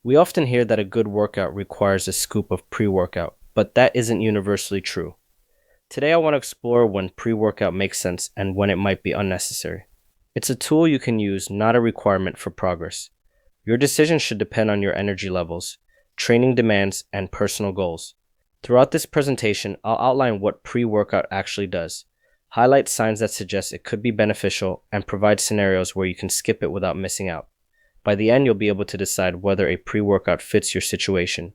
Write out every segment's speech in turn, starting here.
We often hear that a good workout requires a scoop of pre-workout, but that isn't universally true. Today I want to explore when pre-workout makes sense and when it might be unnecessary. It's a tool you can use, not a requirement for progress. Your decision should depend on your energy levels, training demands, and personal goals. Throughout this presentation, I'll outline what pre-workout actually does, highlight signs that suggest it could be beneficial, and provide scenarios where you can skip it without missing out. By the end, you'll be able to decide whether a pre-workout fits your situation.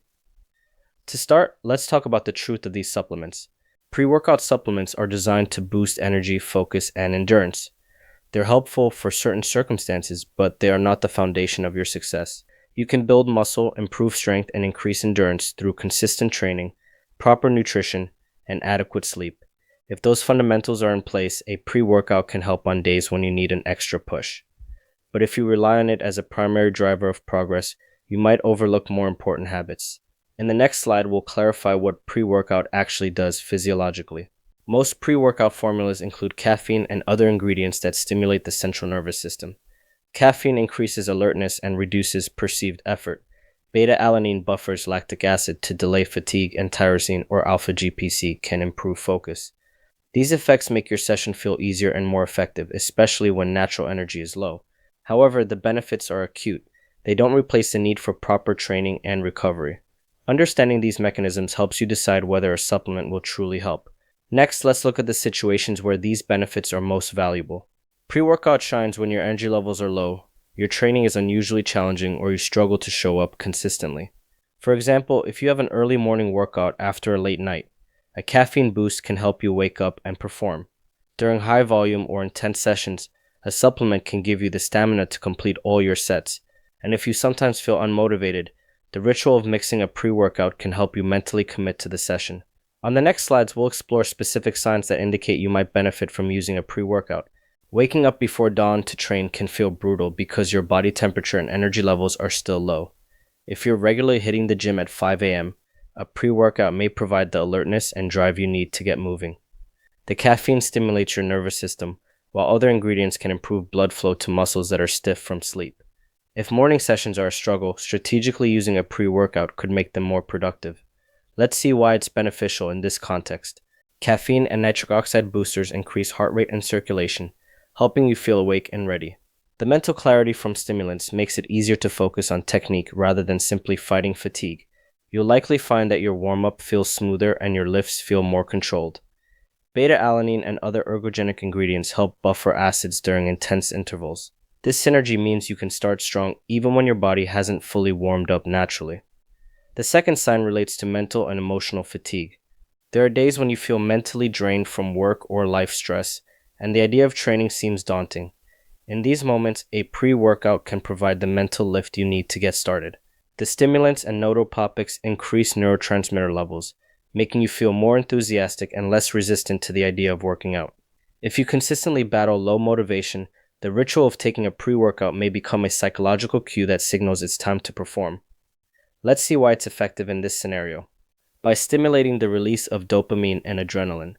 To start, let's talk about the truth of these supplements. Pre-workout supplements are designed to boost energy, focus, and endurance. They're helpful for certain circumstances, but they are not the foundation of your success. You can build muscle, improve strength, and increase endurance through consistent training, proper nutrition, and adequate sleep. If those fundamentals are in place, a pre-workout can help on days when you need an extra push. But if you rely on it as a primary driver of progress, you might overlook more important habits. In the next slide, we'll clarify what pre-workout actually does physiologically. Most pre-workout formulas include caffeine and other ingredients that stimulate the central nervous system. Caffeine increases alertness and reduces perceived effort. Beta-alanine buffers lactic acid to delay fatigue, and tyrosine or alpha-GPC can improve focus. These effects make your session feel easier and more effective, especially when natural energy is low. However, the benefits are acute. They don't replace the need for proper training and recovery. Understanding these mechanisms helps you decide whether a supplement will truly help. Next, let's look at the situations where these benefits are most valuable. Pre-workout shines when your energy levels are low, your training is unusually challenging, or you struggle to show up consistently. For example, if you have an early morning workout after a late night, a caffeine boost can help you wake up and perform. During high volume or intense sessions, a supplement can give you the stamina to complete all your sets, and if you sometimes feel unmotivated, the ritual of mixing a pre-workout can help you mentally commit to the session. On the next slides, we'll explore specific signs that indicate you might benefit from using a pre-workout. Waking up before dawn to train can feel brutal because your body temperature and energy levels are still low. If you're regularly hitting the gym at 5 a.m., a pre-workout may provide the alertness and drive you need to get moving. The caffeine stimulates your nervous system, while other ingredients can improve blood flow to muscles that are stiff from sleep. If morning sessions are a struggle, strategically using a pre-workout could make them more productive. Let's see why it's beneficial in this context. Caffeine and nitric oxide boosters increase heart rate and circulation, helping you feel awake and ready. The mental clarity from stimulants makes it easier to focus on technique rather than simply fighting fatigue. You'll likely find that your warm-up feels smoother and your lifts feel more controlled. Beta-alanine and other ergogenic ingredients help buffer acids during intense intervals. This synergy means you can start strong even when your body hasn't fully warmed up naturally. The second sign relates to mental and emotional fatigue. There are days when you feel mentally drained from work or life stress, and the idea of training seems daunting. In these moments, a pre-workout can provide the mental lift you need to get started. The stimulants and nootropics increase neurotransmitter levels, making you feel more enthusiastic and less resistant to the idea of working out. If you consistently battle low motivation, the ritual of taking a pre-workout may become a psychological cue that signals it's time to perform. Let's see why it's effective in this scenario. By stimulating the release of dopamine and adrenaline,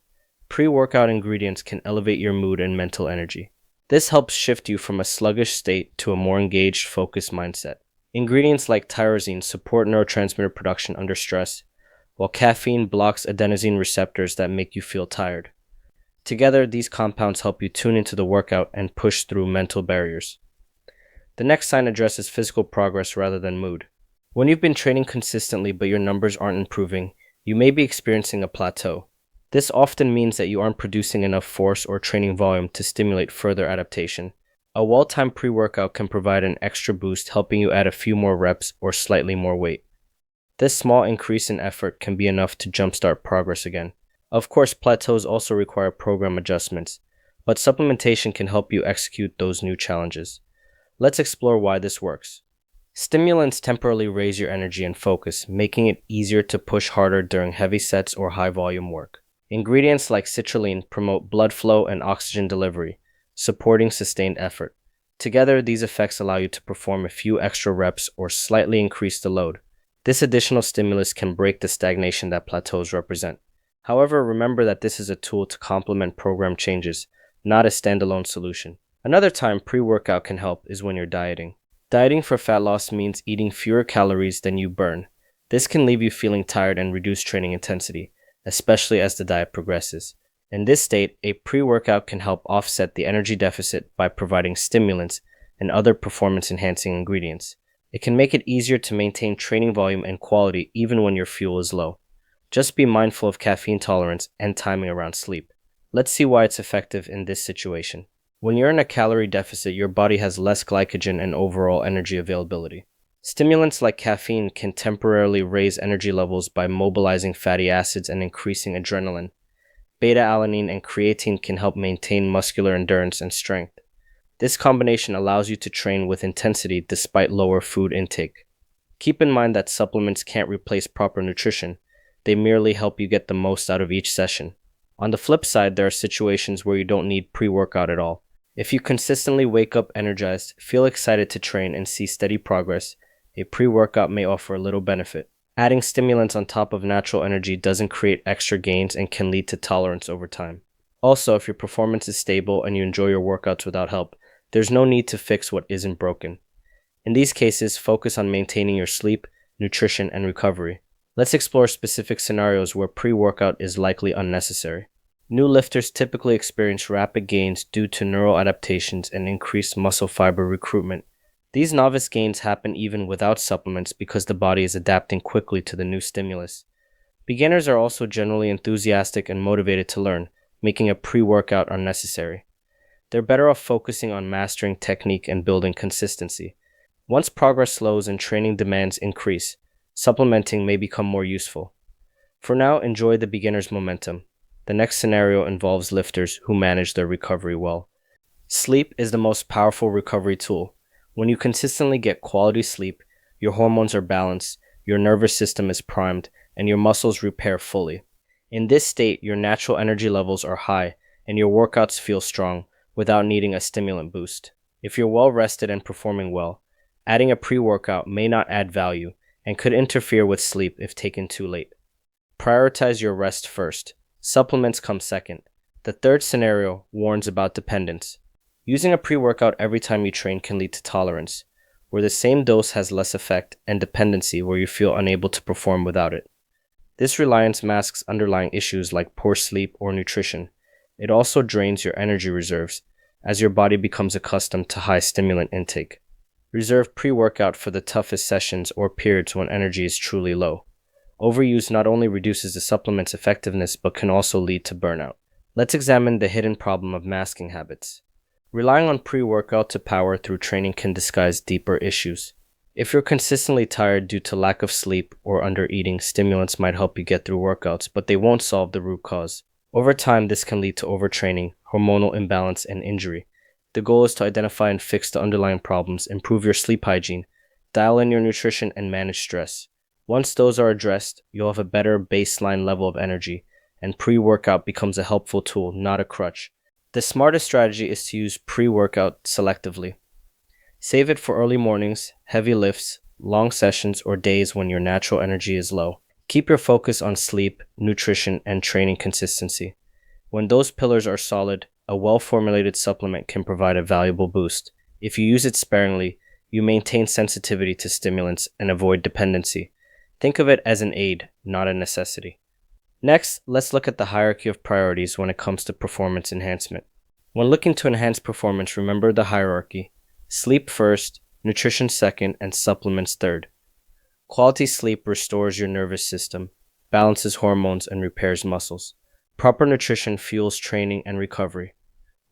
pre-workout ingredients can elevate your mood and mental energy. This helps shift you from a sluggish state to a more engaged, focused mindset. Ingredients like tyrosine support neurotransmitter production under stress, while caffeine blocks adenosine receptors that make you feel tired. Together, these compounds help you tune into the workout and push through mental barriers. The next sign addresses physical progress rather than mood. When you've been training consistently but your numbers aren't improving, you may be experiencing a plateau. This often means that you aren't producing enough force or training volume to stimulate further adaptation. A well-timed pre-workout can provide an extra boost, helping you add a few more reps or slightly more weight. This small increase in effort can be enough to jumpstart progress again. Of course, plateaus also require program adjustments, but supplementation can help you execute those new challenges. Let's explore why this works. Stimulants temporarily raise your energy and focus, making it easier to push harder during heavy sets or high-volume work. Ingredients like citrulline promote blood flow and oxygen delivery, supporting sustained effort. Together, these effects allow you to perform a few extra reps or slightly increase the load. This additional stimulus can break the stagnation that plateaus represent. However, remember that this is a tool to complement program changes, not a standalone solution. Another time pre-workout can help is when you're dieting. Dieting for fat loss means eating fewer calories than you burn. This can leave you feeling tired and reduce training intensity, especially as the diet progresses. In this state, a pre-workout can help offset the energy deficit by providing stimulants and other performance-enhancing ingredients. It can make it easier to maintain training volume and quality even when your fuel is low. Just be mindful of caffeine tolerance and timing around sleep. Let's see why it's effective in this situation. When you're in a calorie deficit, your body has less glycogen and overall energy availability. Stimulants like caffeine can temporarily raise energy levels by mobilizing fatty acids and increasing adrenaline. Beta-alanine and creatine can help maintain muscular endurance and strength. This combination allows you to train with intensity despite lower food intake. Keep in mind that supplements can't replace proper nutrition. They merely help you get the most out of each session. On the flip side, there are situations where you don't need pre-workout at all. If you consistently wake up energized, feel excited to train, and see steady progress, a pre-workout may offer a little benefit. Adding stimulants on top of natural energy doesn't create extra gains and can lead to tolerance over time. Also, if your performance is stable and you enjoy your workouts without help, there's no need to fix what isn't broken. In these cases, focus on maintaining your sleep, nutrition, and recovery. Let's explore specific scenarios where pre-workout is likely unnecessary. New lifters typically experience rapid gains due to neural adaptations and increased muscle fiber recruitment. These novice gains happen even without supplements because the body is adapting quickly to the new stimulus. Beginners are also generally enthusiastic and motivated to learn, making a pre-workout unnecessary. They're better off focusing on mastering technique and building consistency. Once progress slows and training demands increase, supplementing may become more useful. For now, enjoy the beginner's momentum. The next scenario involves lifters who manage their recovery well. Sleep is the most powerful recovery tool. When you consistently get quality sleep, your hormones are balanced, your nervous system is primed, and your muscles repair fully. In this state, your natural energy levels are high, and your workouts feel strong without needing a stimulant boost. If you're well rested and performing well, adding a pre-workout may not add value and could interfere with sleep if taken too late. Prioritize your rest first. Supplements come second. The third scenario warns about dependence. Using a pre-workout every time you train can lead to tolerance, where the same dose has less effect, and dependency, where you feel unable to perform without it. This reliance masks underlying issues like poor sleep or nutrition. It also drains your energy reserves, as your body becomes accustomed to high stimulant intake. Reserve pre-workout for the toughest sessions or periods when energy is truly low. Overuse not only reduces the supplement's effectiveness but can also lead to burnout. Let's examine the hidden problem of masking habits. Relying on pre-workout to power through training can disguise deeper issues. If you're consistently tired due to lack of sleep or under-eating, stimulants might help you get through workouts, but they won't solve the root cause. Over time, this can lead to overtraining, hormonal imbalance, and injury. The goal is to identify and fix the underlying problems, improve your sleep hygiene, dial in your nutrition, and manage stress. Once those are addressed, you'll have a better baseline level of energy, and pre-workout becomes a helpful tool, not a crutch. The smartest strategy is to use pre-workout selectively. Save it for early mornings, heavy lifts, long sessions, or days when your natural energy is low. Keep your focus on sleep, nutrition, and training consistency. When those pillars are solid, a well-formulated supplement can provide a valuable boost. If you use it sparingly, you maintain sensitivity to stimulants and avoid dependency. Think of it as an aid, not a necessity. Next, let's look at the hierarchy of priorities when it comes to performance enhancement. When looking to enhance performance, remember the hierarchy. Sleep first, nutrition second, and supplements third. Quality sleep restores your nervous system, balances hormones, and repairs muscles. Proper nutrition fuels training and recovery.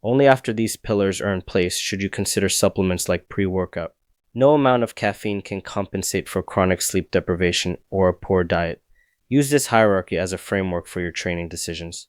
Only after these pillars are in place should you consider supplements like pre-workout. No amount of caffeine can compensate for chronic sleep deprivation or a poor diet. Use this hierarchy as a framework for your training decisions.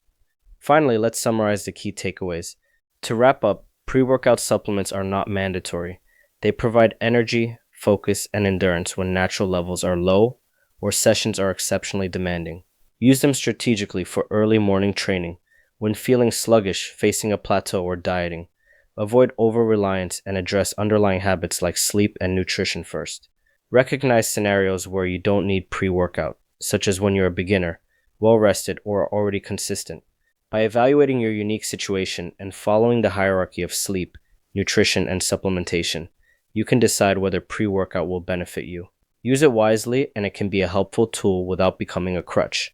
Finally, let's summarize the key takeaways. To wrap up, pre-workout supplements are not mandatory. They provide energy, focus, and endurance when natural levels are low or sessions are exceptionally demanding. Use them strategically for early morning training, when feeling sluggish, facing a plateau, or dieting. Avoid over-reliance and address underlying habits like sleep and nutrition first. Recognize scenarios where you don't need pre-workout, such as when you're a beginner, well-rested, or are already consistent. By evaluating your unique situation and following the hierarchy of sleep, nutrition, and supplementation, You can decide whether pre-workout will benefit you. Use it wisely, and it can be a helpful tool without becoming a crutch.